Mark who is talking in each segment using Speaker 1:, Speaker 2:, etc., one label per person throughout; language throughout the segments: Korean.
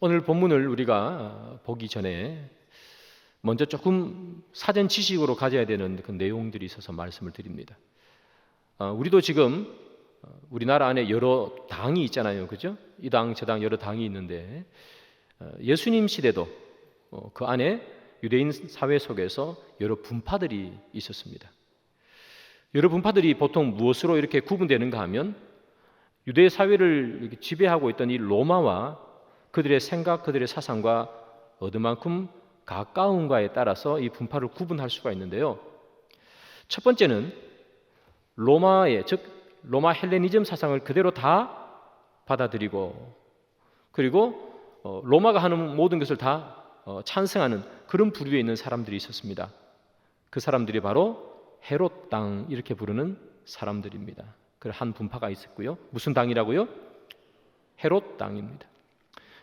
Speaker 1: 오늘 본문을 우리가 보기 전에 먼저 조금 사전 지식으로 가져야 되는 그 내용들이 있어서 말씀을 드립니다. 우리도 지금 우리나라 안에 여러 당이 있잖아요, 그죠? 이 당, 저 당 여러 당이 있는데 예수님 시대도 그 안에 유대인 사회 속에서 여러 분파들이 있었습니다. 여러 분파들이 보통 무엇으로 이렇게 구분되는가 하면 유대 사회를 이렇게 지배하고 있던 이 로마와 그들의 생각, 그들의 사상과 어느만큼 가까운가에 따라서 이 분파를 구분할 수가 있는데요. 첫 번째는 로마의, 즉 로마 헬레니즘 사상을 그대로 다 받아들이고 그리고 로마가 하는 모든 것을 다 찬성하는 그런 부류에 있는 사람들이 있었습니다. 그 사람들이 바로 헤롯 당 이렇게 부르는 사람들입니다. 그 한 분파가 있었고요. 무슨 당이라고요? 헤롯 당입니다.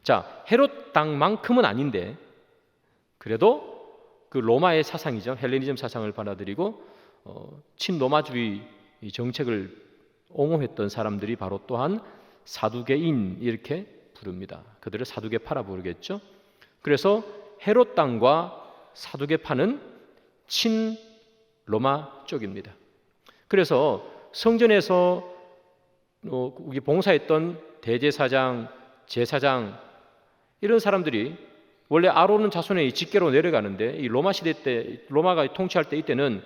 Speaker 1: 자, 헤롯 당만큼은 아닌데 그래도 그 로마의 사상이죠. 헬레니즘 사상을 받아들이고 친로마주의 정책을 옹호했던 사람들이 바로 또한 사두개인 이렇게 부릅니다. 그들을 사두개파라 부르겠죠. 그래서 헤롯 당과 사두개파는 친로마 쪽입니다. 그래서 성전에서 봉사했던 대제사장, 제사장 이런 사람들이 원래 아론은 자손의 직계로 내려가는데 이 로마 시대 때 로마가 통치할 때 이때는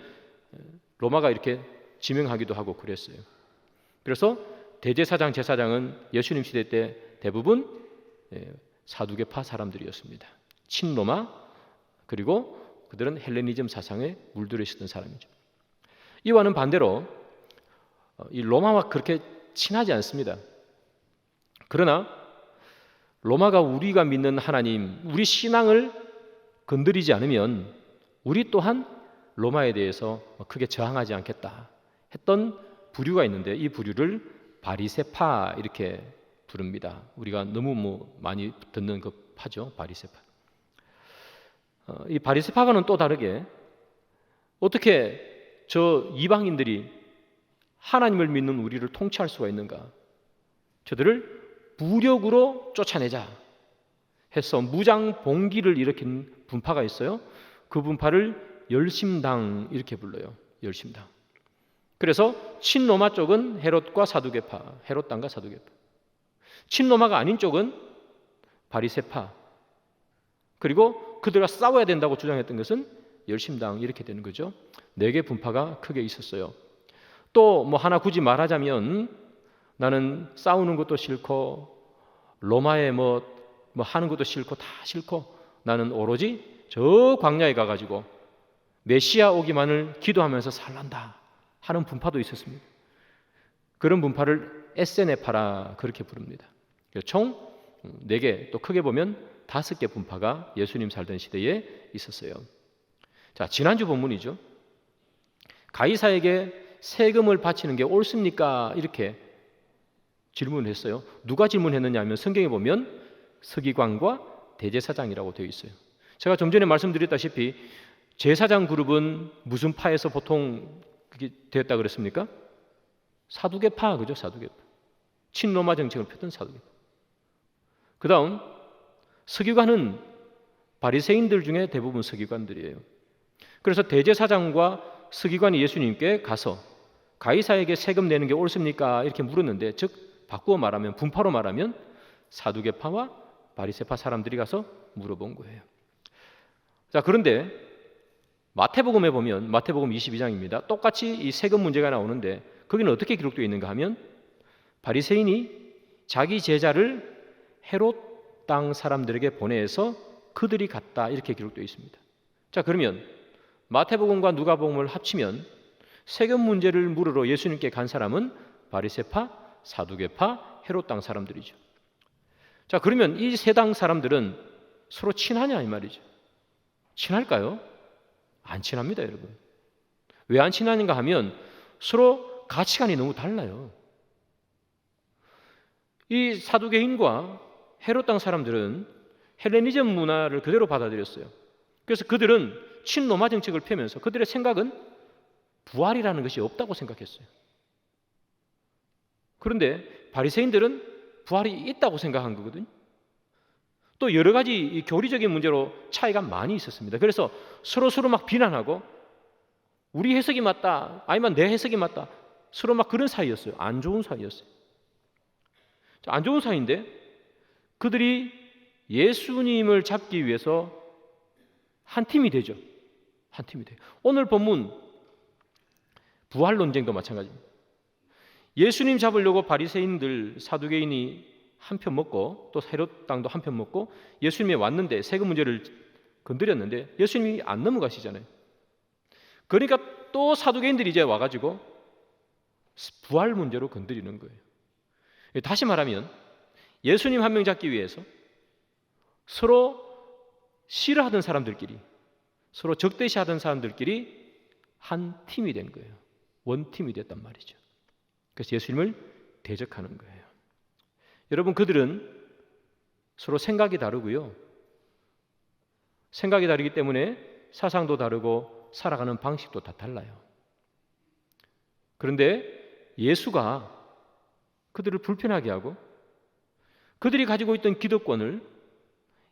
Speaker 1: 로마가 이렇게 지명하기도 하고 그랬어요. 그래서 대제사장, 제사장은 예수님 시대 때 대부분 사두개파 사람들이었습니다. 친로마 그리고 그들은 헬레니즘 사상에 물들어 있었던 사람이죠. 이와는 반대로 이 로마와 그렇게 친하지 않습니다. 그러나 로마가 우리가 믿는 하나님, 우리 신앙을 건드리지 않으면 우리 또한 로마에 대해서 크게 저항하지 않겠다 했던 부류가 있는데 이 부류를 바리새파 이렇게 부릅니다. 우리가 너무 많이 듣는 그 파죠, 바리새파. 이 바리새파와는 또 다르게 어떻게 저 이방인들이 하나님을 믿는 우리를 통치할 수가 있는가? 저들을 무력으로 쫓아내자 해서 무장 봉기를 일으킨 분파가 있어요. 그 분파를 열심당 이렇게 불러요. 열심당. 그래서 친로마 쪽은 헤롯과 사두개파, 헤롯당과 사두개파. 친로마가 아닌 쪽은 바리새파. 그리고 그들과 싸워야 된다고 주장했던 것은 열심당 이렇게 되는 거죠. 4개 분파가 크게 있었어요. 또 하나 굳이 말하자면 나는 싸우는 것도 싫고 로마에 하는 것도 싫고 다 싫고 나는 오로지 저 광야에 가가지고 메시아 오기만을 기도하면서 살란다 하는 분파도 있었습니다. 그런 분파를 에세네파라 그렇게 부릅니다. 총 4개, 또 크게 보면 5개 분파가 예수님 살던 시대에 있었어요. 자, 지난주 본문이죠. 가이사에게 세금을 바치는 게 옳습니까? 이렇게 질문을 했어요. 누가 질문했느냐 하면 성경에 보면 서기관과 대제사장이라고 되어 있어요. 제가 좀 전에 말씀드렸다시피 제사장 그룹은 무슨 파에서 보통 그게 되었다 그랬습니까? 사두개파, 그죠? 사두개파. 친로마 정책을 폈던 사두개파. 그 다음 서기관은 바리새인들 중에 대부분 서기관들이에요. 그래서 대제사장과 서기관이 예수님께 가서 가이사에게 세금 내는 게 옳습니까? 이렇게 물었는데 즉 바꾸어 말하면 분파로 말하면 사두개파와 바리새파 사람들이 가서 물어본 거예요. 자, 그런데 마태복음에 보면 마태복음 22장입니다. 똑같이 이 세금 문제가 나오는데 거기는 어떻게 기록되어 있는가 하면 바리새인이 자기 제자를 헤롯 땅 사람들에게 보내서 그들이 갔다 이렇게 기록되어 있습니다. 자, 그러면 마태복음과 누가복음을 합치면 세금 문제를 물으러 예수님께 간 사람은 바리새파, 사두개파, 헤롯 땅 사람들이죠. 자, 그러면 이 세 당 사람들은 서로 친하냐 이 말이죠. 친할까요? 안 친합니다, 여러분. 왜 안 친하는가 하면 서로 가치관이 너무 달라요. 이 사두개인과 헤롯 땅 사람들은 헬레니즘 문화를 그대로 받아들였어요. 그래서 그들은 친로마 정책을 펴면서 그들의 생각은 부활이라는 것이 없다고 생각했어요. 그런데 바리새인들은 부활이 있다고 생각한 거거든요. 또 여러 가지 이 교리적인 문제로 차이가 많이 있었습니다. 그래서 서로 막 비난하고 우리 해석이 맞다, 아니면 내 해석이 맞다, 서로 막 그런 사이였어요. 안 좋은 사이였어요. 안 좋은 사이인데 그들이 예수님을 잡기 위해서 한 팀이 되죠. 한 팀이 돼요. 오늘 본문 부활 논쟁도 마찬가지입니다. 예수님 잡으려고 바리새인들, 사두개인이 한 편 먹고 또 헤롯 당도 한 편 먹고 예수님이 왔는데 세금 문제를 건드렸는데 예수님이 안 넘어가시잖아요. 그러니까 또 사두개인들이 이제 와가지고 부활 문제로 건드리는 거예요. 다시 말하면 예수님 한 명 잡기 위해서 서로 싫어하던 사람들끼리, 서로 적대시하던 사람들끼리 한 팀이 된 거예요. 원팀이 됐단 말이죠. 그래서 예수님을 대적하는 거예요. 여러분, 그들은 서로 생각이 다르고요. 생각이 다르기 때문에 사상도 다르고 살아가는 방식도 다 달라요. 그런데 예수가 그들을 불편하게 하고 그들이 가지고 있던 기득권을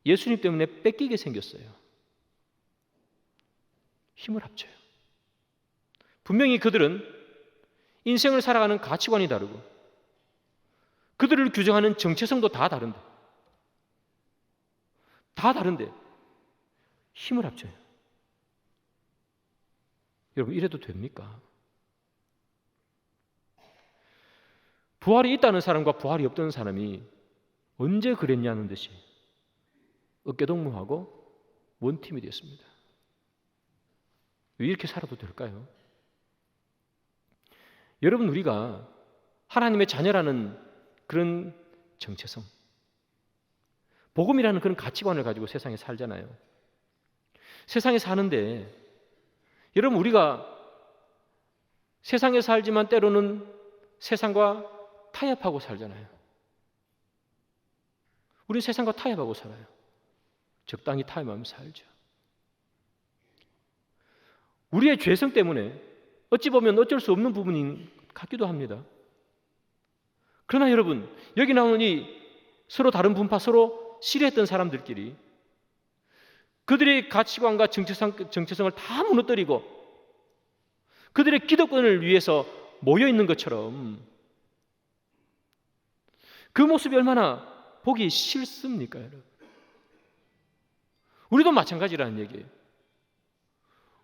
Speaker 1: 예수님 때문에 뺏기게 생겼어요. 힘을 합쳐요. 분명히 그들은 인생을 살아가는 가치관이 다르고 그들을 규정하는 정체성도 다 다른데 힘을 합쳐요. 여러분, 이래도 됩니까? 부활이 있다는 사람과 부활이 없던 사람이 언제 그랬냐는 듯이 어깨동무하고 원팀이 되었습니다. 왜 이렇게 살아도 될까요? 여러분, 우리가 하나님의 자녀라는 그런 정체성, 복음이라는 그런 가치관을 가지고 세상에 살잖아요. 세상에 사는데 여러분, 우리가 세상에 살지만 때로는 세상과 타협하고 살잖아요. 우리는 세상과 타협하고 살아요. 적당히 타협하면서 살죠. 우리의 죄성 때문에 어찌 보면 어쩔 수 없는 부분인 것 같기도 합니다. 그러나 여러분, 여기 나오는 이 서로 다른 분파, 서로 싫어했던 사람들끼리 그들의 가치관과 정체성을 다 무너뜨리고 그들의 기득권을 위해서 모여 있는 것처럼 그 모습이 얼마나 보기 싫습니까, 여러분? 우리도 마찬가지라는 얘기예요.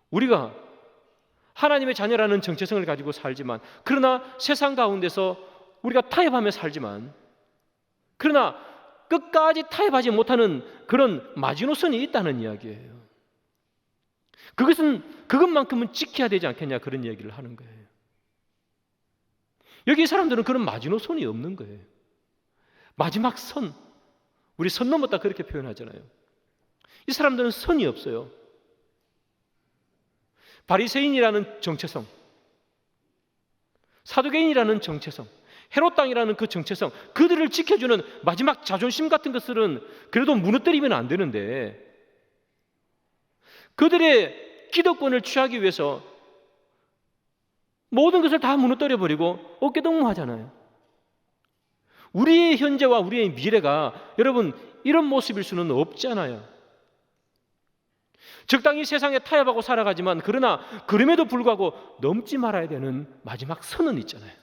Speaker 1: 우리가 하나님의 자녀라는 정체성을 가지고 살지만, 그러나 세상 가운데서 우리가 타협하며 살지만, 그러나 끝까지 타협하지 못하는 그런 마지노선이 있다는 이야기예요. 그것만큼은 지켜야 되지 않겠냐, 그런 이야기를 하는 거예요. 여기 사람들은 그런 마지노선이 없는 거예요. 마지막 선, 우리 선 넘었다 그렇게 표현하잖아요. 이 사람들은 선이 없어요. 바리새인이라는 정체성, 사두개인이라는 정체성, 헤롯 당이라는 그 정체성, 그들을 지켜주는 마지막 자존심 같은 것들은 그래도 무너뜨리면 안 되는데, 그들의 기득권을 취하기 위해서 모든 것을 다 무너뜨려버리고 어깨동무하잖아요. 우리의 현재와 우리의 미래가 여러분 이런 모습일 수는 없잖아요. 적당히 세상에 타협하고 살아가지만, 그러나 그럼에도 불구하고 넘지 말아야 되는 마지막 선은 있잖아요.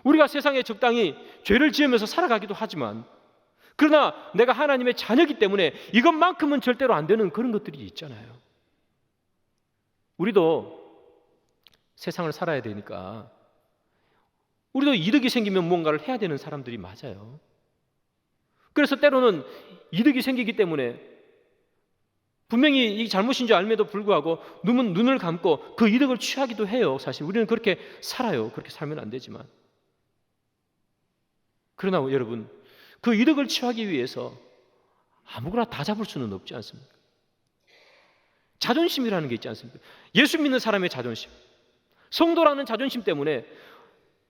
Speaker 1: 우리가 세상에 적당히 죄를 지으면서 살아가기도 하지만, 그러나 내가 하나님의 자녀이기 때문에 이것만큼은 절대로 안 되는 그런 것들이 있잖아요. 우리도 세상을 살아야 되니까 우리도 이득이 생기면 뭔가를 해야 되는 사람들이 맞아요. 그래서 때로는 이득이 생기기 때문에 분명히 이 잘못인 줄 알면도 불구하고 눈을 감고 그 이득을 취하기도 해요. 사실 우리는 그렇게 살아요. 그렇게 살면 안 되지만, 그러나 여러분, 그 이득을 취하기 위해서 아무거나 다 잡을 수는 없지 않습니까? 자존심이라는 게 있지 않습니까? 예수 믿는 사람의 자존심, 성도라는 자존심 때문에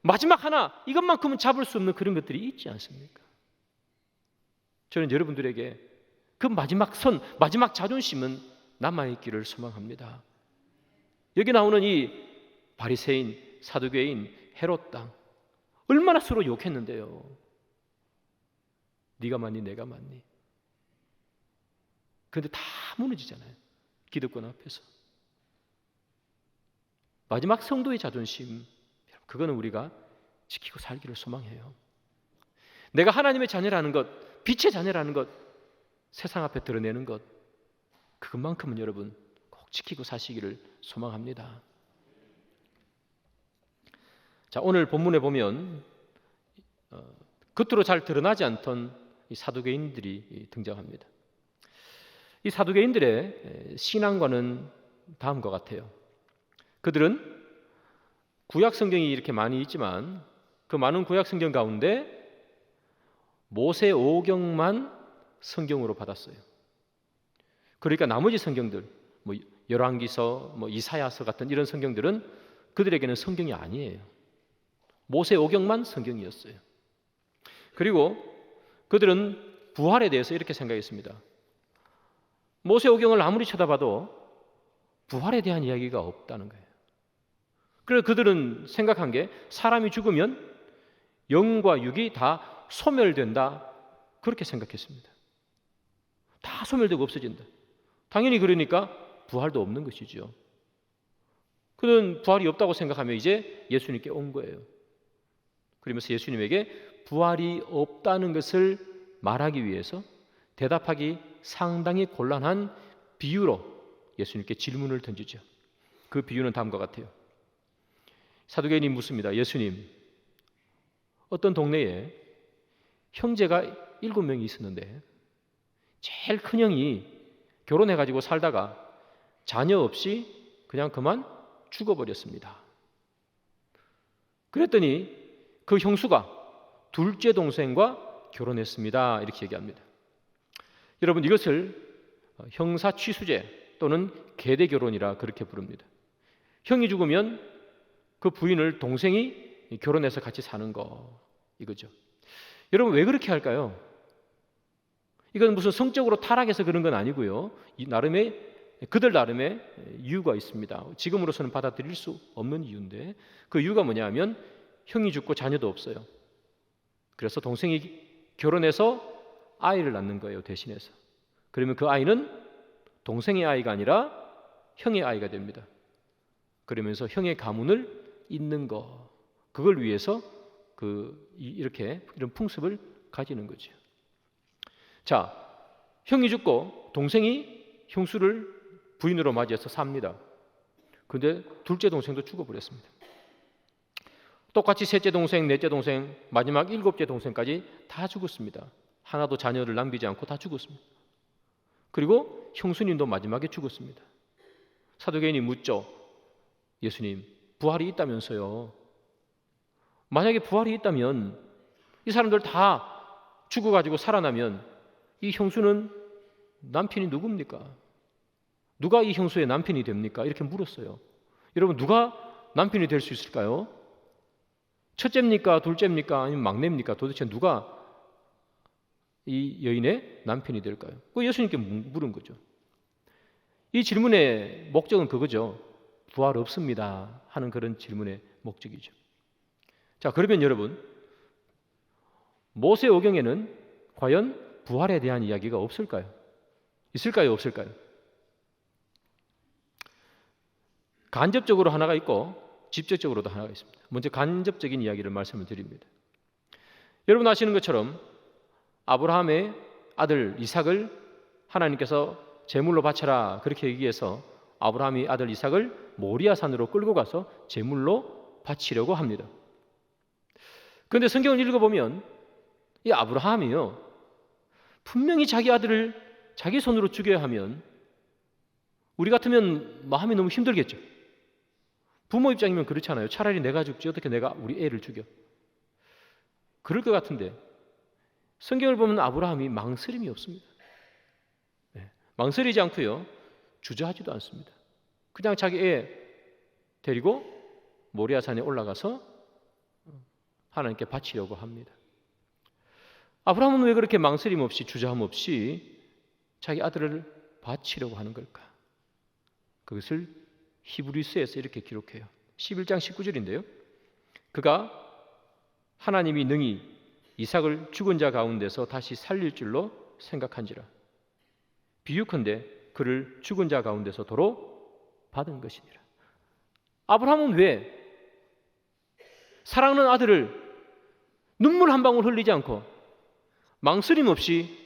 Speaker 1: 마지막 하나, 이것만큼은 잡을 수 없는 그런 것들이 있지 않습니까? 저는 여러분들에게 그 마지막 선, 마지막 자존심은 남아있기를 소망합니다. 여기 나오는 이 바리새인, 사두개인, 헤롯 당, 얼마나 서로 욕했는데요. 네가 맞니 내가 맞니? 그런데 다 무너지잖아요. 기득권 앞에서. 마지막 성도의 자존심, 그거는 우리가 지키고 살기를 소망해요. 내가 하나님의 자녀라는 것, 빛의 자녀라는 것, 세상 앞에 드러내는 것, 그것만큼은 여러분 꼭 지키고 사시기를 소망합니다. 자, 오늘 본문에 보면 겉으로 잘 드러나지 않던 이 사두개인들이 등장합니다. 이 사두개인들의 신앙과는 다음과 같아요. 그들은 구약 성경이 이렇게 많이 있지만 그 많은 구약 성경 가운데 모세 오경만 성경으로 받았어요. 그러니까 나머지 성경들, 열왕기서, 이사야서 같은 이런 성경들은 그들에게는 성경이 아니에요. 모세 오경만 성경이었어요. 그리고 그들은 부활에 대해서 이렇게 생각했습니다. 모세 오경을 아무리 쳐다봐도 부활에 대한 이야기가 없다는 거예요. 그래서 그들은 생각한 게 사람이 죽으면 영과 육이 다 소멸된다, 그렇게 생각했습니다. 다 소멸되고 없어진다. 당연히 그러니까 부활도 없는 것이죠. 그는 부활이 없다고 생각하며 이제 예수님께 온 거예요. 그러면서 예수님에게 부활이 없다는 것을 말하기 위해서 대답하기 상당히 곤란한 비유로 예수님께 질문을 던지죠. 그 비유는 다음과 같아요. 사두개인이 묻습니다. 예수님, 어떤 동네에 형제가 7명이 있었는데 제일 큰 형이 결혼해가지고 살다가 자녀 없이 그냥 그만 죽어버렸습니다. 그랬더니 그 형수가 둘째 동생과 결혼했습니다. 이렇게 얘기합니다. 여러분, 이것을 형사 취수제 또는 계대 결혼이라 그렇게 부릅니다. 형이 죽으면 그 부인을 동생이 결혼해서 같이 사는 거, 이거죠. 여러분, 왜 그렇게 할까요? 이건 무슨 성적으로 타락해서 그런 건 아니고요. 그들 나름의 이유가 있습니다. 지금으로서는 받아들일 수 없는 이유인데, 그 이유가 뭐냐면 형이 죽고 자녀도 없어요. 그래서 동생이 결혼해서 아이를 낳는 거예요, 대신해서. 그러면 그 아이는 동생의 아이가 아니라 형의 아이가 됩니다. 그러면서 형의 가문을 잇는 거, 그걸 위해서 이런 풍습을 가지는 거죠. 자, 형이 죽고 동생이 형수를 부인으로 맞이해서 삽니다. 그런데 둘째 동생도 죽어버렸습니다. 똑같이 셋째 동생, 넷째 동생, 마지막 7째 동생까지 다 죽었습니다. 하나도 자녀를 남기지 않고 다 죽었습니다. 그리고 형수님도 마지막에 죽었습니다. 사두개인이 묻죠. 예수님, 부활이 있다면서요. 만약에 부활이 있다면 이 사람들 다 죽어가지고 살아나면 이 형수는 남편이 누굽니까? 누가 이 형수의 남편이 됩니까? 이렇게 물었어요. 여러분, 누가 남편이 될 수 있을까요? 첫째입니까? 둘째입니까? 아니면 막내입니까? 도대체 누가 이 여인의 남편이 될까요? 그 예수님께 물은 거죠. 이 질문의 목적은 그거죠. 부활 없습니다 하는 그런 질문의 목적이죠. 자, 그러면 여러분, 모세 오경에는 과연 부활에 대한 이야기가 없을까요? 있을까요? 없을까요? 간접적으로 하나가 있고 직접적으로도 하나가 있습니다. 먼저 간접적인 이야기를 말씀을 드립니다. 여러분 아시는 것처럼 아브라함의 아들 이삭을 하나님께서 제물로 바쳐라, 그렇게 얘기해서 아브라함이 아들 이삭을 모리아산으로 끌고 가서 제물로 바치려고 합니다. 그런데 성경을 읽어보면 이 아브라함이요, 분명히 자기 아들을 자기 손으로 죽여야 하면 우리 같으면 마음이 너무 힘들겠죠. 부모 입장이면 그렇잖아요. 차라리 내가 죽지 어떻게 내가 우리 애를 죽여. 그럴 것 같은데 성경을 보면 아브라함이 망설임이 없습니다. 망설이지 않고요, 주저하지도 않습니다. 그냥 자기 애 데리고 모리아산에 올라가서 하나님께 바치려고 합니다. 아브라함은 왜 그렇게 망설임 없이 주저함 없이 자기 아들을 바치려고 하는 걸까? 그것을 히브리서에서 이렇게 기록해요. 11장 19절인데요. 그가 하나님이 능히 이삭을 죽은 자 가운데서 다시 살릴 줄로 생각한지라. 비유컨대 그를 죽은 자 가운데서 도로 받은 것이니라. 아브라함은 왜 사랑하는 아들을 눈물 한 방울 흘리지 않고 망설임 없이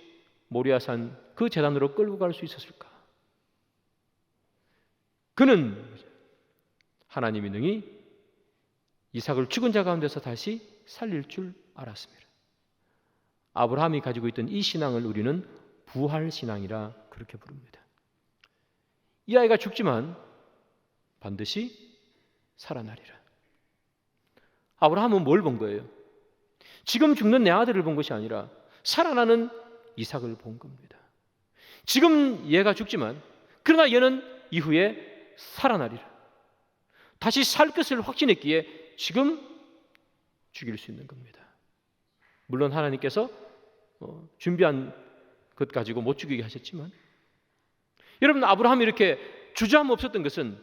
Speaker 1: 모리아산 그 제단으로 끌고 갈 수 있었을까? 그는 하나님이 능히 이삭을 죽은 자 가운데서 다시 살릴 줄 알았습니다. 아브라함이 가지고 있던 이 신앙을 우리는 부활신앙이라 그렇게 부릅니다. 이 아이가 죽지만 반드시 살아나리라. 아브라함은 뭘 본 거예요? 지금 죽는 내 아들을 본 것이 아니라 살아나는 이삭을 본 겁니다. 지금 얘가 죽지만 그러나 얘는 이후에 살아나리라. 다시 살 것을 확신했기에 지금 죽일 수 있는 겁니다. 물론 하나님께서 준비한 것 가지고 못 죽이게 하셨지만, 여러분, 아브라함이 이렇게 주저함 없었던 것은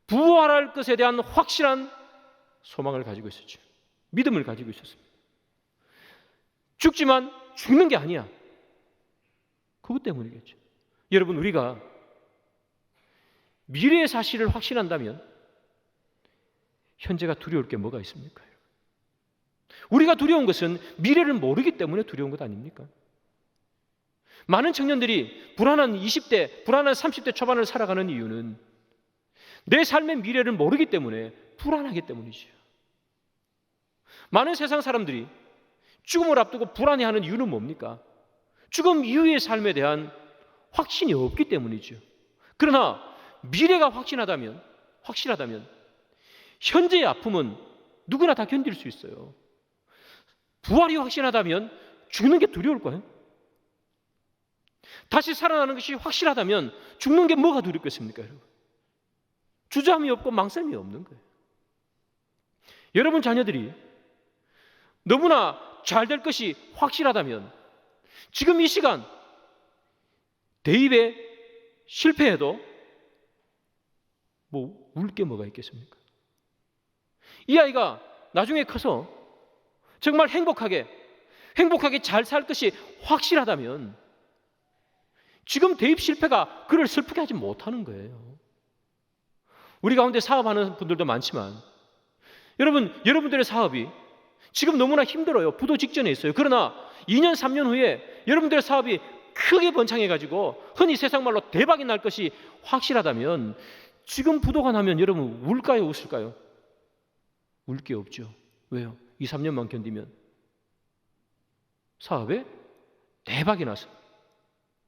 Speaker 1: 부활할 것에 대한 확실한 소망을 가지고 있었죠. 믿음을 가지고 있었습니다. 죽지만 죽는 게 아니야. 그것 때문이겠죠. 여러분, 우리가 미래의 사실을 확신한다면 현재가 두려울 게 뭐가 있습니까? 우리가 두려운 것은 미래를 모르기 때문에 두려운 것 아닙니까? 많은 청년들이 불안한 20대, 불안한 30대 초반을 살아가는 이유는 내 삶의 미래를 모르기 때문에 불안하기 때문이죠. 많은 세상 사람들이 죽음을 앞두고 불안해하는 이유는 뭡니까? 죽음 이후의 삶에 대한 확신이 없기 때문이죠. 그러나 미래가 확실하다면 현재의 아픔은 누구나 다 견딜 수 있어요. 부활이 확신하다면 죽는 게 두려울 거예요. 다시 살아나는 것이 확실하다면 죽는 게 뭐가 두렵겠습니까, 여러분? 주저함이 없고 망설임이 없는 거예요. 여러분 자녀들이 너무나 잘 될 것이 확실하다면 지금 이 시간 대입에 실패해도 울 게 뭐가 있겠습니까? 이 아이가 나중에 커서 정말 행복하게 잘 살 것이 확실하다면 지금 대입 실패가 그를 슬프게 하지 못하는 거예요. 우리 가운데 사업하는 분들도 많지만 여러분들의 사업이 지금 너무나 힘들어요. 부도 직전에 있어요. 그러나 2년, 3년 후에 여러분들의 사업이 크게 번창해가지고 흔히 세상 말로 대박이 날 것이 확실하다면 지금 부도가 나면 여러분 울까요, 웃을까요? 울 게 없죠. 왜요? 2, 3년만 견디면 사업에 대박이 나서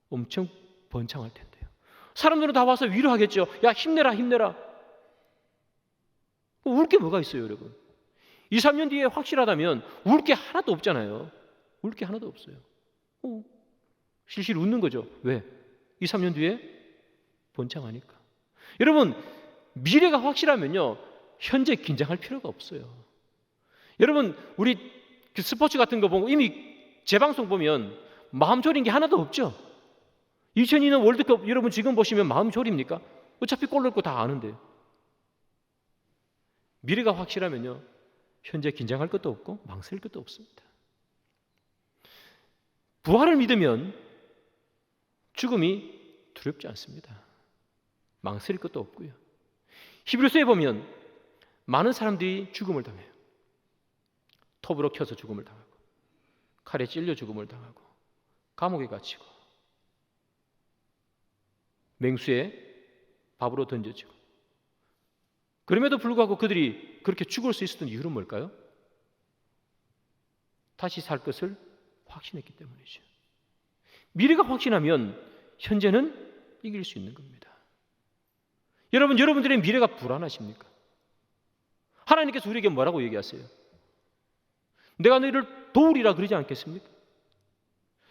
Speaker 1: 엄청 번창할 텐데요. 사람들은 다 와서 위로하겠죠. 야, 힘내라. 울 게 뭐가 있어요, 여러분? 2, 3년 뒤에 확실하다면 울 게 하나도 없잖아요. 울 게 하나도 없어요. 실실 웃는 거죠. 왜? 2, 3년 뒤에 번창하니까. 여러분, 미래가 확실하면요, 현재 긴장할 필요가 없어요. 여러분, 우리 스포츠 같은 거 보고 이미 재방송 보면 마음 졸인 게 하나도 없죠. 2002년 월드컵 여러분 지금 보시면 마음 졸입니까? 어차피 골 넣고 다 아는데. 미래가 확실하면요, 현재 긴장할 것도 없고 망설일 것도 없습니다. 부활을 믿으면 죽음이 두렵지 않습니다. 망설일 것도 없고요. 히브리서에 보면 많은 사람들이 죽음을 당해요. 톱으로 켜서 죽음을 당하고, 칼에 찔려 죽음을 당하고, 감옥에 갇히고, 맹수에 밥으로 던져지고. 그럼에도 불구하고 그들이 그렇게 죽을 수 있었던 이유는 뭘까요? 다시 살 것을 확신했기 때문이죠. 미래가 확신하면 현재는 이길 수 있는 겁니다. 여러분들의 미래가 불안하십니까? 하나님께서 우리에게 뭐라고 얘기하세요? 내가 너희를 도우리라 그러지 않겠습니까?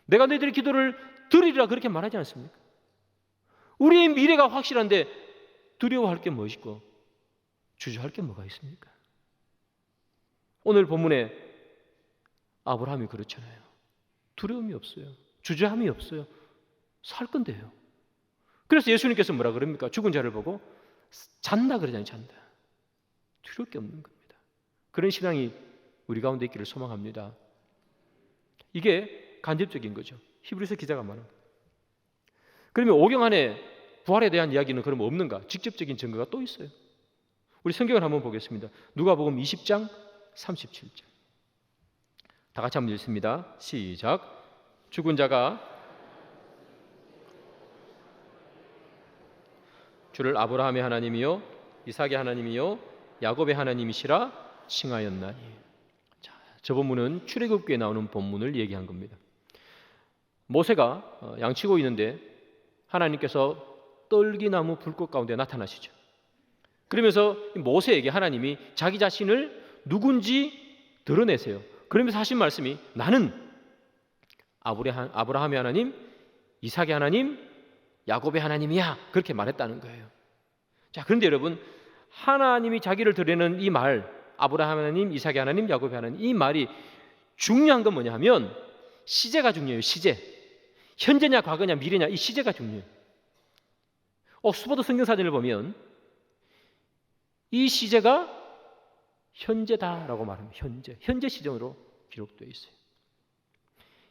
Speaker 1: 내가 너희들의 기도를 들으리라 그렇게 말하지 않습니까? 우리의 미래가 확실한데 두려워할 게 무엇이고 주저할 게 뭐가 있습니까? 오늘 본문에 아브라함이 그렇잖아요. 두려움이 없어요. 주저함이 없어요. 살 건데요. 그래서 예수님께서 뭐라 그럽니까? 죽은 자를 보고 잔다 그러잖아요. 잔다. 두려울 게 없는 겁니다. 그런 신앙이 우리 가운데 있기를 소망합니다. 이게 간접적인 거죠. 히브리서 기자가 말합니다. 그러면 오경 안에 부활에 대한 이야기는 그럼 없는가? 직접적인 증거가 또 있어요. 우리 성경을 한번 보겠습니다. 누가복음 20장 37절. 다 같이 한번 읽습니다. 시작. 죽은 자가 주를 아브라함의 하나님이요 이삭의 하나님이요 야곱의 하나님이시라 칭하였나니. 자, 저 본문은 출애굽기에 나오는 본문을 얘기한 겁니다. 모세가 양치고 있는데 하나님께서 떨기나무 불꽃 가운데 나타나시죠. 그러면서 모세에게 하나님이 자기 자신을 누군지 드러내세요. 그러면서 하신 말씀이 나는 아브라함의 하나님, 이삭의 하나님, 야곱의 하나님이야. 그렇게 말했다는 거예요. 자, 그런데 여러분, 하나님이 자기를 드러내는 이 말, 아브라함 하나님, 이삭의 하나님, 야곱의 하나님, 이 말이 중요한 건 뭐냐 하면 시제가 중요해요. 시제. 현재냐 과거냐 미래냐 이 시제가 중요해요. 옥스퍼드 성경사전을 보면 이 시제가 현재다라고 말합니다. 현재 시점으로 기록되어 있어요.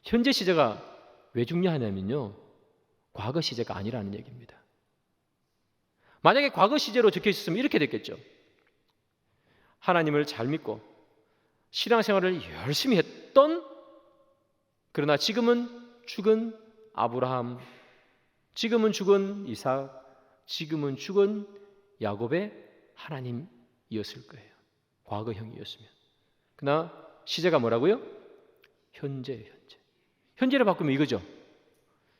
Speaker 1: 현재 시제가 왜 중요하냐면요, 과거 시제가 아니라는 얘기입니다. 만약에 과거 시제로 적혀 있었으면 이렇게 됐겠죠. 하나님을 잘 믿고 신앙생활을 열심히 했던, 그러나 지금은 죽은 아브라함, 지금은 죽은 이삭, 지금은 죽은 야곱의 하나님이었을 거예요. 과거형이었으면. 그러나 시제가 뭐라고요? 현재예요. 현재를 바꾸면 이거죠.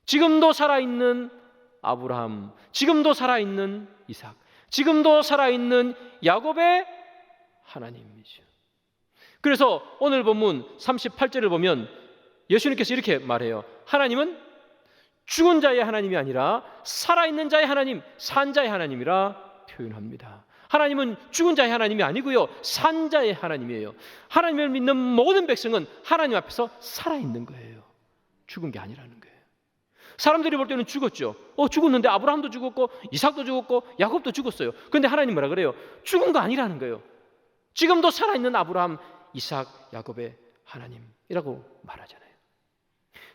Speaker 1: 지금도 살아있는 아브라함, 지금도 살아있는 이삭, 지금도 살아있는 야곱의 하나님이죠. 그래서 오늘 본문 38절을 보면 예수님께서 이렇게 말해요. 하나님은 죽은 자의 하나님이 아니라 살아있는 자의 하나님, 산 자의 하나님이라 표현합니다. 하나님은 죽은 자의 하나님이 아니고요, 산 자의 하나님이에요. 하나님을 믿는 모든 백성은 하나님 앞에서 살아있는 거예요. 죽은 게 아니라는 거예요. 사람들이 볼 때는 죽었죠. 죽었는데 아브라함도 죽었고 이삭도 죽었고 야곱도 죽었어요. 그런데 하나님 뭐라 그래요? 죽은 거 아니라는 거예요. 지금도 살아있는 아브라함, 이삭, 야곱의 하나님이라고 말하잖아요.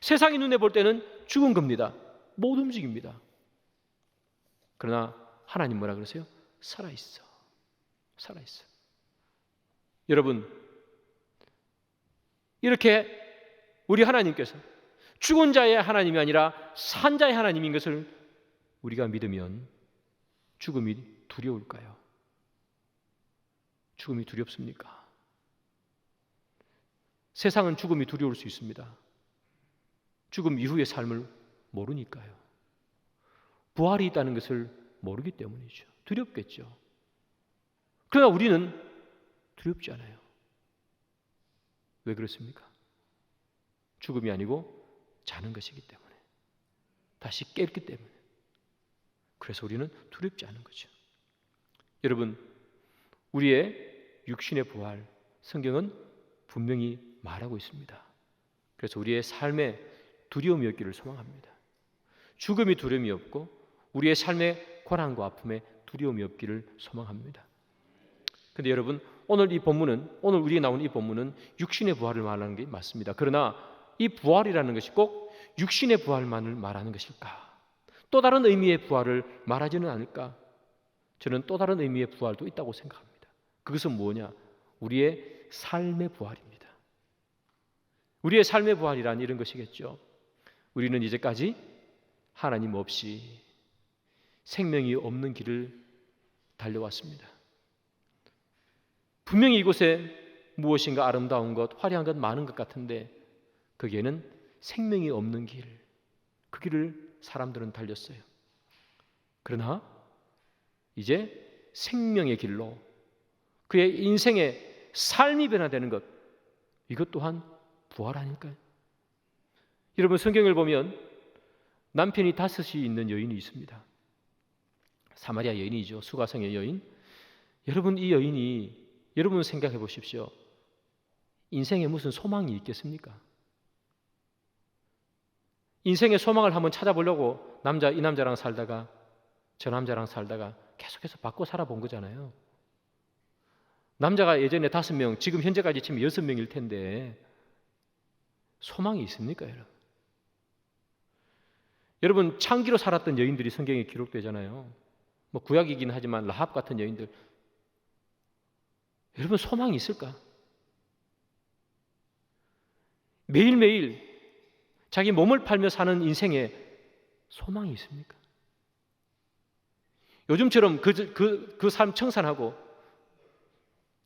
Speaker 1: 세상이 눈에 볼 때는 죽은 겁니다. 못 움직입니다. 그러나 하나님 뭐라 그러세요? 살아있어. 살아있어. 여러분, 이렇게 우리 하나님께서 죽은 자의 하나님이 아니라 산 자의 하나님인 것을 우리가 믿으면 죽음이 두려울까요? 죽음이 두렵습니까? 세상은 죽음이 두려울 수 있습니다. 죽음 이후의 삶을 모르니까요. 부활이 있다는 것을 모르기 때문이죠. 두렵겠죠. 그러나 우리는 두렵지 않아요. 왜 그렇습니까? 죽음이 아니고 자는 것이기 때문에, 다시 깼기 때문에. 그래서 우리는 두렵지 않은 거죠. 여러분, 우리의 육신의 부활, 성경은 분명히 말하고 있습니다. 그래서 우리의 삶에 두려움이 없기를 소망합니다. 죽음이 두려움이 없고 우리의 삶의 고난과 아픔에 두려움이 없기를 소망합니다. 그런데 여러분, 오늘 우리가 나온 이 본문은 육신의 부활을 말하는 게 맞습니다. 그러나 이 부활이라는 것이 꼭 육신의 부활만을 말하는 것일까? 또 다른 의미의 부활을 말하지는 않을까? 저는 또 다른 의미의 부활도 있다고 생각합니다. 그것은 뭐냐? 우리의 삶의 부활입니다. 우리의 삶의 부활이란 이런 것이겠죠. 우리는 이제까지 하나님 없이 생명이 없는 길을 달려왔습니다. 분명히 이곳에 무엇인가 아름다운 것, 화려한 것 많은 것 같은데 거기에는 생명이 없는 길, 그 길을 사람들은 달렸어요. 그러나 이제 생명의 길로 그의 인생의 삶이 변화되는 것, 이것 또한 부활 아닐까요? 여러분, 성경을 보면 남편이 5이 있는 여인이 있습니다. 사마리아 여인이죠. 수가성의 여인. 여러분, 이 여인이, 여러분 생각해 보십시오. 인생에 무슨 소망이 있겠습니까? 인생의 소망을 한번 찾아보려고 이 남자랑 살다가 저 남자랑 살다가 계속해서 바꿔 살아본 거잖아요. 남자가 예전에 5명, 지금 현재까지 치면 6명일 텐데 소망이 있습니까, 여러분? 여러분, 창기로 살았던 여인들이 성경에 기록되잖아요. 뭐 구약이긴 하지만 라합 같은 여인들. 여러분, 소망이 있을까? 매일매일 자기 몸을 팔며 사는 인생에 소망이 있습니까? 요즘처럼 그 삶 청산하고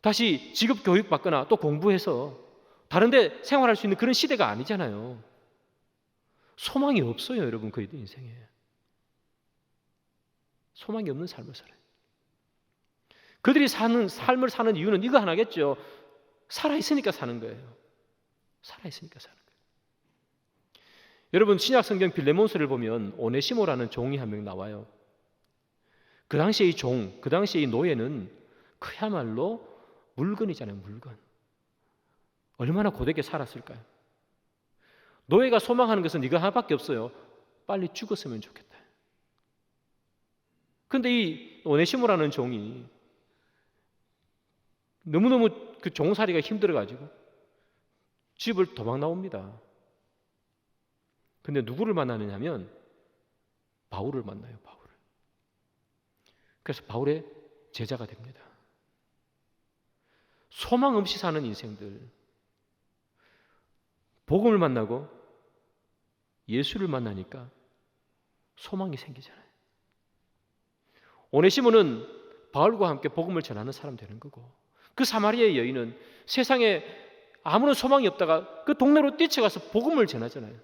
Speaker 1: 다시 직업 교육 받거나 또 공부해서 다른 데 생활할 수 있는 그런 시대가 아니잖아요. 소망이 없어요, 여러분, 그 인생에. 소망이 없는 삶을 살아요. 그들이 사는 삶을 사는 이유는 이거 하나겠죠. 살아있으니까 사는 거예요. 살아있으니까 사는 거예요. 여러분, 신약 성경 빌레몬서를 보면 오네시모라는 종이 한 명 나와요. 그 당시의 종, 그 당시의 노예는 그야말로 물건이잖아요, 물건. 얼마나 고되게 살았을까요? 노예가 소망하는 것은 이거 하나밖에 없어요. 빨리 죽었으면 좋겠다. 근데 이 오네시모라는 종이 너무너무 그 종살이가 힘들어가지고 집을 도망 나옵니다. 근데 누구를 만나느냐면 바울을 만나요, 바울을. 그래서 바울의 제자가 됩니다. 소망 없이 사는 인생들, 복음을 만나고 예수를 만나니까 소망이 생기잖아요. 오네시모는 바울과 함께 복음을 전하는 사람 되는 거고, 그 사마리아의 여인은 세상에 아무런 소망이 없다가 그 동네로 뛰쳐가서 복음을 전하잖아요.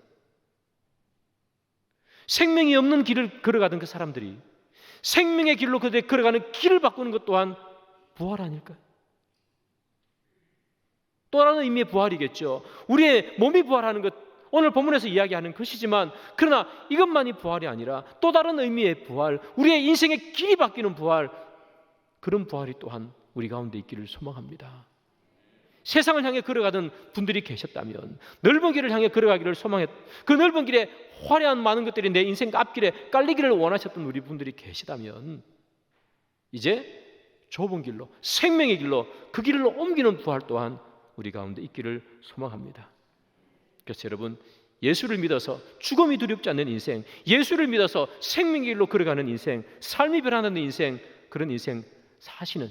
Speaker 1: 생명이 없는 길을 걸어가던 그 사람들이 생명의 길로 그들이 걸어가는 길을 바꾸는 것 또한 부활 아닐까요? 또 다른 의미의 부활이겠죠. 우리의 몸이 부활하는 것, 오늘 본문에서 이야기하는 것이지만, 그러나 이것만이 부활이 아니라 또 다른 의미의 부활, 우리의 인생의 길이 바뀌는 부활, 그런 부활이 또한 우리 가운데 있기를 소망합니다. 세상을 향해 걸어가던 분들이 계셨다면, 넓은 길을 향해 걸어가기를 소망했, 그 넓은 길에 화려한 많은 것들이 내 인생 앞길에 깔리기를 원하셨던 우리 분들이 계시다면, 이제 좁은 길로, 생명의 길로, 그 길을 옮기는 부활 또한 우리 가운데 있기를 소망합니다. 그래서 여러분, 예수를 믿어서 죽음이 두렵지 않는 인생, 예수를 믿어서 생명의 길로 걸어가는 인생, 삶이 변하는 인생, 그런 인생 사시는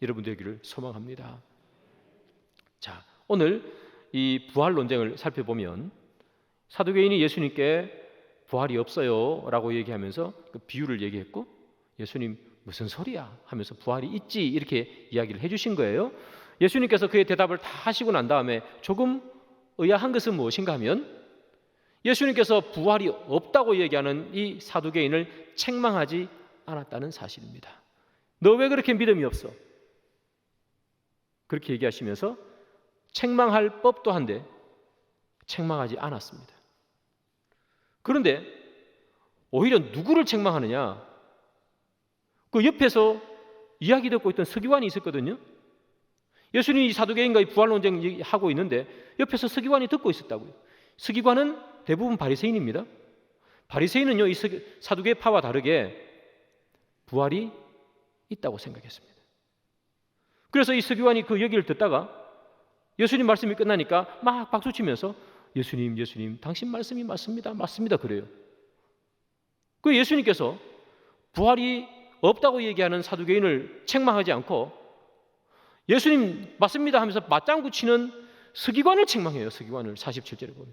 Speaker 1: 여러분 되기를 소망합니다. 자, 오늘 이 부활 논쟁을 살펴보면 사두개인이 예수님께 부활이 없어요 라고 얘기하면서 그 비유를 얘기했고, 예수님 무슨 소리야 하면서 부활이 있지 이렇게 이야기를 해주신 거예요. 예수님께서 그의 대답을 다 하시고 난 다음에 조금 의아한 것은 무엇인가 하면, 예수님께서 부활이 없다고 얘기하는 이 사두개인을 책망하지 않았다는 사실입니다. 너 왜 그렇게 믿음이 없어? 그렇게 얘기하시면서 책망할 법도 한데 책망하지 않았습니다. 그런데 오히려 누구를 책망하느냐? 그 옆에서 이야기 듣고 있던 서기관이 있었거든요. 예수님이 사두개인과의 부활 논쟁하고 있는데 옆에서 서기관이 듣고 있었다고요. 서기관은 대부분 바리새인입니다. 바리새인은요, 이 사두개파와 다르게 부활이 있다고 생각했습니다. 그래서 이 서기관이 그 얘기를 듣다가 예수님 말씀이 끝나니까 막 박수치면서 예수님, 예수님, 당신 말씀이 맞습니다, 맞습니다 그래요. 그 예수님께서 부활이 없다고 얘기하는 사두개인을 책망하지 않고 예수님 맞습니다 하면서 맞장구 치는 서기관을 책망해요. 서기관을 47절에 보면.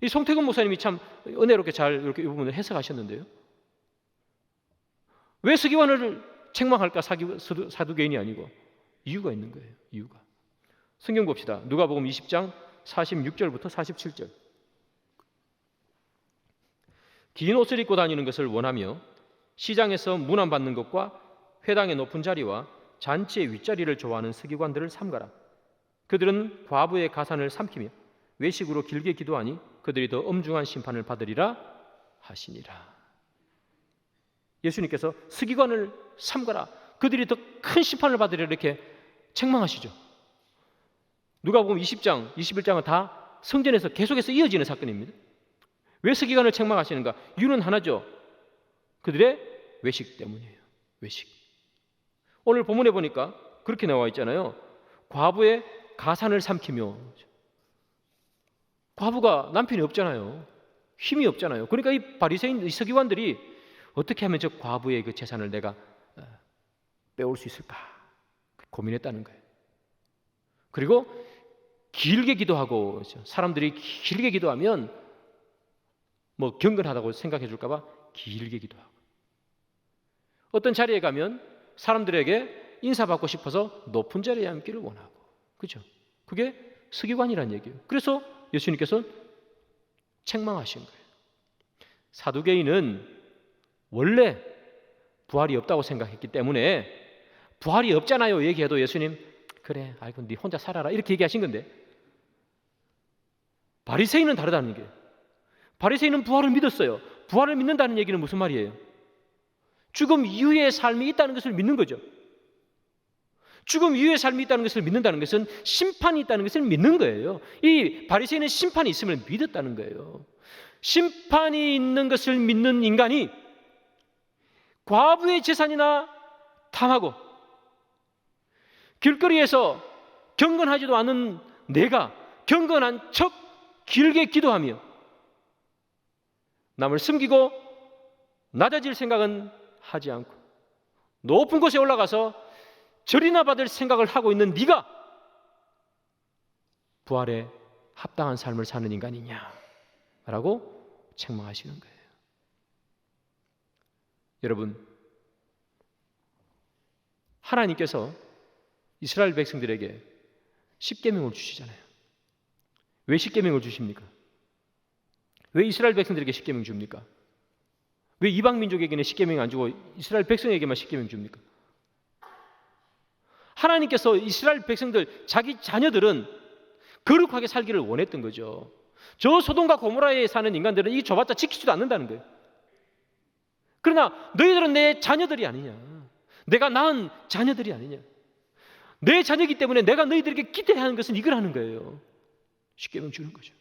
Speaker 1: 이 송태근 목사님이 참 은혜롭게 잘 이렇게 이 부분을 해석하셨는데요. 왜 서기관을 책망할까? 사두개인이 아니고 이유가 있는 거예요. 이유가. 성경 봅시다. 누가복음 20장 46절부터 47절. 긴 옷을 입고 다니는 것을 원하며 시장에서 문안받는 것과 회당의 높은 자리와 잔치의 윗자리를 좋아하는 서기관들을 삼가라. 그들은 과부의 가산을 삼키며 외식으로 길게 기도하니 그들이 더 엄중한 심판을 받으리라 하시니라. 예수님께서 서기관을 삼가라. 그들이 더 큰 심판을 받으리라 이렇게 책망하시죠. 누가복음 20장, 21장은 다 성전에서 계속해서 이어지는 사건입니다. 왜 서기관을 책망하시는가? 이유는 하나죠. 그들의 외식 때문이에요. 외식. 오늘 본문에 보니까 그렇게 나와 있잖아요. 과부의 가산을 삼키며. 과부가 남편이 없잖아요. 힘이 없잖아요. 그러니까 이 바리새인, 이 서기관들이 어떻게 하면 저 과부의 그 재산을 내가 빼올 수 있을까 고민했다는 거예요. 그리고 길게 기도하고, 사람들이 길게 기도하면 뭐 경건하다고 생각해 줄까 봐 길게 기도하고, 어떤 자리에 가면 사람들에게 인사받고 싶어서 높은 자리에 앉기를 원하고, 그죠? 그게 서기관이란 얘기예요. 그래서 예수님께서 책망하신 거예요. 사두개인은 원래 부활이 없다고 생각했기 때문에 부활이 없잖아요 얘기해도 예수님 그래 알고 네 혼자 살아라 이렇게 얘기하신 건데, 바리새인은 다르다는 게, 바리새인은 부활을 믿었어요. 부활을 믿는다는 얘기는 무슨 말이에요? 죽음 이후의 삶이 있다는 것을 믿는 거죠. 죽음 이후의 삶이 있다는 것을 믿는다는 것은 심판이 있다는 것을 믿는 거예요. 이 바리새인은 심판이 있음을 믿었다는 거예요. 심판이 있는 것을 믿는 인간이 과부의 재산이나 탐하고 길거리에서 경건하지도 않은 내가 경건한 척 길게 기도하며 남을 숨기고 낮아질 생각은 하지 않고 높은 곳에 올라가서 절이나 받을 생각을 하고 있는 네가 부활에 합당한 삶을 사는 인간이냐라고 책망하시는 거예요. 여러분, 하나님께서 이스라엘 백성들에게 십계명을 주시잖아요. 왜 십계명을 주십니까? 왜 이스라엘 백성들에게 십계명 줍니까? 왜 이방 민족에게는 십계명 안 주고 이스라엘 백성에게만 십계명 줍니까? 하나님께서 이스라엘 백성들, 자기 자녀들은 거룩하게 살기를 원했던 거죠. 저 소돔과 고모라에 사는 인간들은 이 줘봤자 지키지도 않는다는 거예요. 그러나 너희들은 내 자녀들이 아니냐, 내가 낳은 자녀들이 아니냐, 내 자녀이기 때문에 내가 너희들에게 기대하는 것은 이거라는 거예요. 십계명 주는 거죠.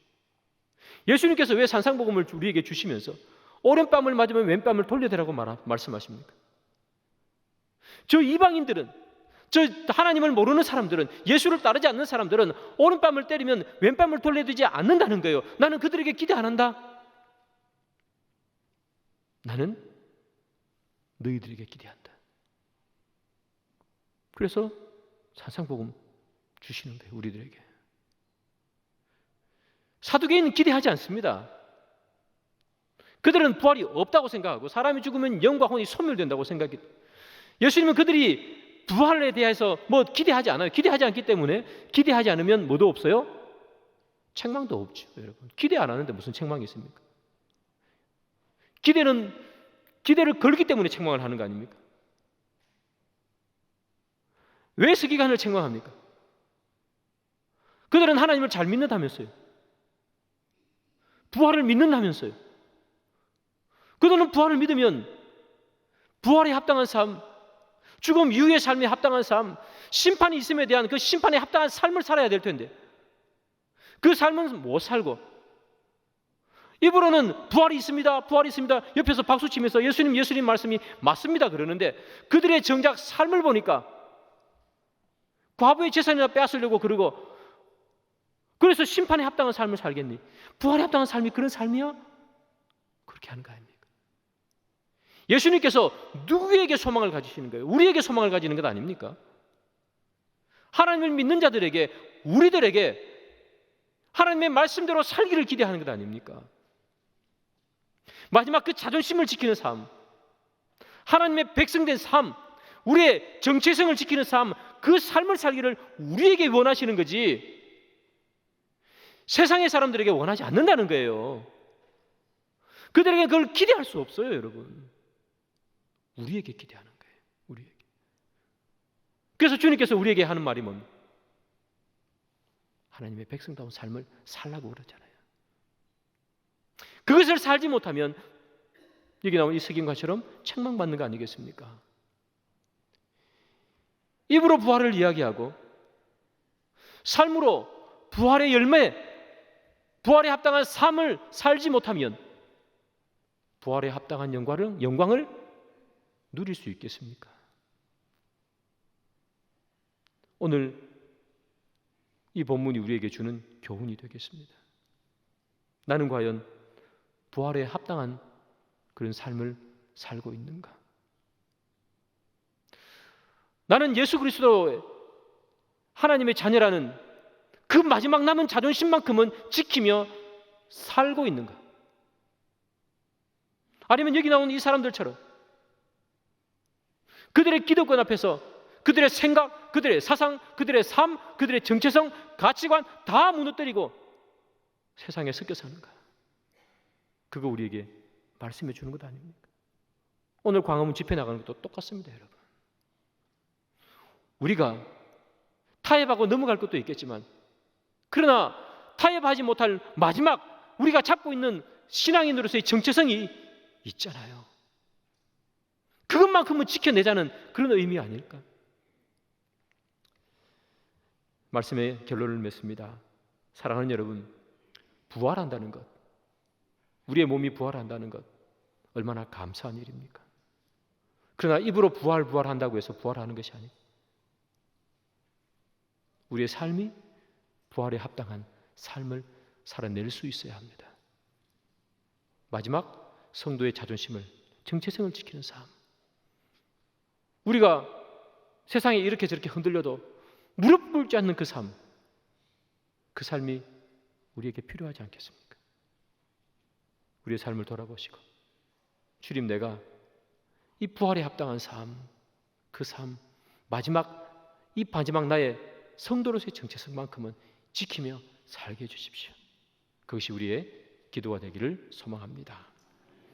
Speaker 1: 예수님께서 왜 산상복음을 우리에게 주시면서 오른뺨을 맞으면 왼뺨을 돌려대라고 말씀하십니까? 저 이방인들은, 저 하나님을 모르는 사람들은, 예수를 따르지 않는 사람들은 오른뺨을 때리면 왼뺨을 돌려주지 않는다는 거예요. 나는 그들에게 기대 안 한다. 나는 너희들에게 기대한다. 그래서 산상복음 주시는 거예요, 우리들에게. 사두개인은 기대하지 않습니다. 그들은 부활이 없다고 생각하고 사람이 죽으면 영과 혼이 소멸된다고 생각했기 때문에, 예수님은 그들이 부활에 대해서 뭐 기대하지 않아요. 기대하지 않기 때문에, 기대하지 않으면 뭐도 없어요? 책망도 없죠. 여러분, 기대 안 하는데 무슨 책망이 있습니까? 기대를 걸기 때문에 책망을 하는 거 아닙니까? 왜 서기관을 책망합니까? 그들은 하나님을 잘 믿는다면서요. 부활을 믿는다면서요. 그들은 부활을 믿으면 부활에 합당한 삶, 죽음 이후의 삶에 합당한 삶, 심판이 있음에 대한 그 심판에 합당한 삶을 살아야 될 텐데 그 삶은 못 살고 입으로는 부활이 있습니다, 부활이 있습니다, 옆에서 박수치면서 예수님 말씀이 맞습니다 그러는데 그들의 정작 삶을 보니까 과부의 재산이나 빼앗으려고 그러고, 그래서 심판에 합당한 삶을 살겠니? 부활에 합당한 삶이 그런 삶이야? 그렇게 하는 거 아닙니까? 예수님께서 누구에게 소망을 가지시는 거예요? 우리에게 소망을 가지는 것 아닙니까? 하나님을 믿는 자들에게, 우리들에게 하나님의 말씀대로 살기를 기대하는 것 아닙니까? 마지막 그 자존심을 지키는 삶, 하나님의 백성된 삶, 우리의 정체성을 지키는 삶, 그 삶을 살기를 우리에게 원하시는 거지 세상의 사람들에게 원하지 않는다는 거예요. 그들에게 그걸 기대할 수 없어요, 여러분. 우리에게 기대하는 거예요. 우리에게. 그래서 주님께서 우리에게 하는 말이 뭡니까? 하나님의 백성다운 삶을 살라고 그러잖아요. 그것을 살지 못하면 여기 나온 이 서기관처럼 책망받는 거 아니겠습니까? 입으로 부활을 이야기하고 삶으로 부활의 열매, 부활에 합당한 삶을 살지 못하면 부활에 합당한 영광을 누릴 수 있겠습니까? 오늘 이 본문이 우리에게 주는 교훈이 되겠습니다. 나는 과연 부활에 합당한 그런 삶을 살고 있는가? 나는 예수 그리스도 하나님의 자녀라는 그 마지막 남은 자존심만큼은 지키며 살고 있는가? 아니면 여기 나온 이 사람들처럼 그들의 기득권 앞에서 그들의 생각, 그들의 사상, 그들의 삶, 그들의 정체성, 가치관 다 무너뜨리고 세상에 섞여 사는가? 그거 우리에게 말씀해 주는 것 아닙니까? 오늘 광화문 집회 나가는 것도 똑같습니다, 여러분. 우리가 타협하고 넘어갈 것도 있겠지만, 그러나 타협하지 못할 마지막 우리가 잡고 있는 신앙인으로서의 정체성이 있잖아요. 그것만큼은 지켜내자는 그런 의미 아닐까? 말씀의 결론을 맺습니다. 사랑하는 여러분, 부활한다는 것, 우리의 몸이 부활한다는 것 얼마나 감사한 일입니까? 그러나 입으로 부활한다고 해서 부활하는 것이 아니고 우리의 삶이 부활에 합당한 삶을 살아낼 수 있어야 합니다. 마지막 성도의 자존심을, 정체성을 지키는 삶. 우리가 세상에 이렇게 저렇게 흔들려도 무릎 꿇지 않는 그 삶, 그 삶이 우리에게 필요하지 않겠습니까? 우리의 삶을 돌아보시고 주님, 내가 이 부활에 합당한 삶, 그 삶, 이 마지막 나의 성도로서의 정체성만큼은 지키며 살게 해주십시오. 그것이 우리의 기도가 되기를 소망합니다.